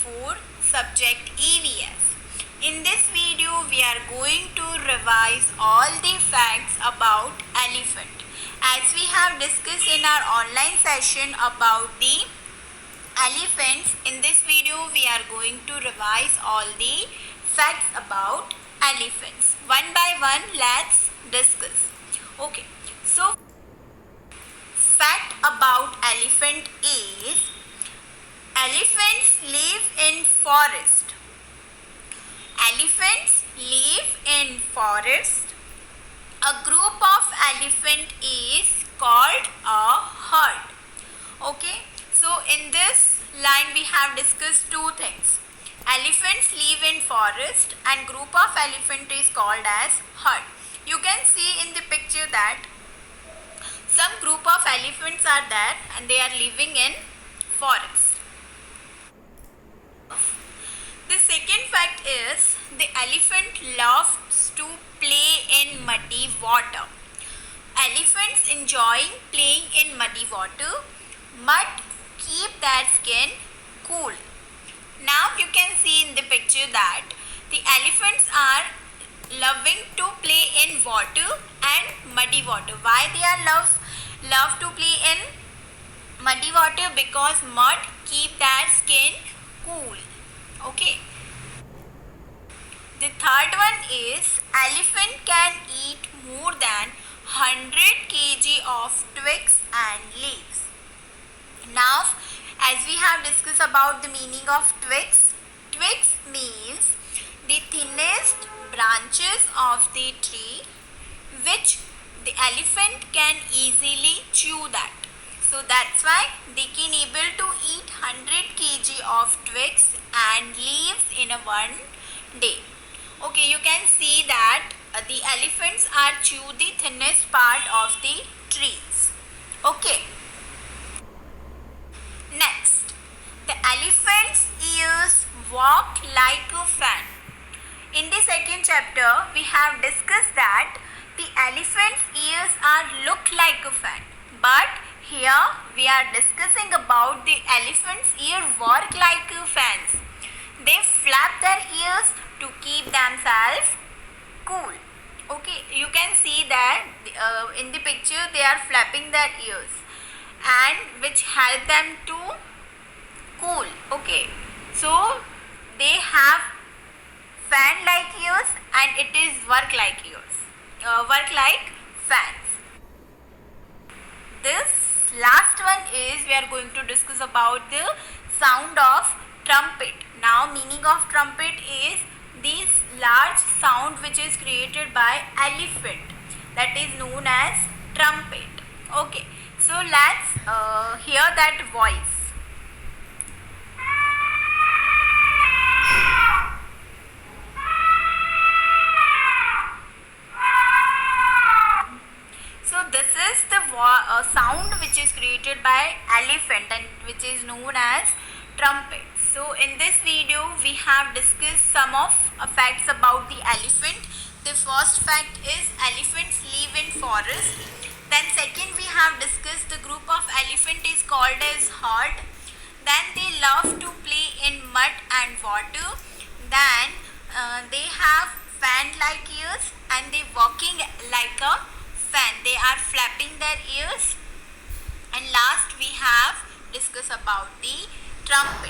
4 subject EVS. In this video we are going to revise all the facts about elephant. As we have discussed in our online session about the elephants, in this video we are going to revise all the facts about elephants. One by one, let's discuss. Okay, so fact about elephant is elephants live in forest. Elephants live in forest. A group of elephant is called a herd. Okay, so in this line we have discussed two things. Elephants live in forest and group of elephant is called as herd. You can see in the picture that some group of elephants are there and they are living in forest. The second fact is the elephant loves to play in muddy water. Elephants enjoy playing in muddy water. Mud keep their skin cool. Now you can see in the picture that the elephants are loving to play in water and muddy water. Why they are love to play in muddy water? Because mud keep their skin cool. Okay. The third one is elephant can eat more than 100 kg of twigs and leaves. Now, as we have discussed about the meaning of twigs, twigs means the thinnest branches of the tree which the elephant can easily chew that. So that's why they can able to eat 100 kg of twigs and leaves in a one day. Okay, you can see that the elephants are chew the thinnest part of the trees. Okay. Next, the elephant's ears walk like a fan. In the second chapter, we have discussed that the elephant's ears are look like a fan. But here we are discussing about the elephant's ear work like fans. They flap their ears to keep themselves cool. Okay, you can see that in the picture they are flapping their ears and which help them to cool. Okay, so they have fan like ears and it is work like ears, work like fans. This last one is we are going to discuss about the sound of trumpet. Now meaning of trumpet is this large sound which is created by elephant, that is known as trumpet. Okay, so let's hear that voice. So this is the sound which is created by elephant and which is known as trumpet. So in this video we have discussed some of facts about the elephant. The first fact is elephants live in forest. Then second we have discussed the group of elephant is called as herd. Then they love to play in mud and water. Then they have fan like ears and they walking like a fan. They are flapping their ears. And last we have discussed about the trumpet.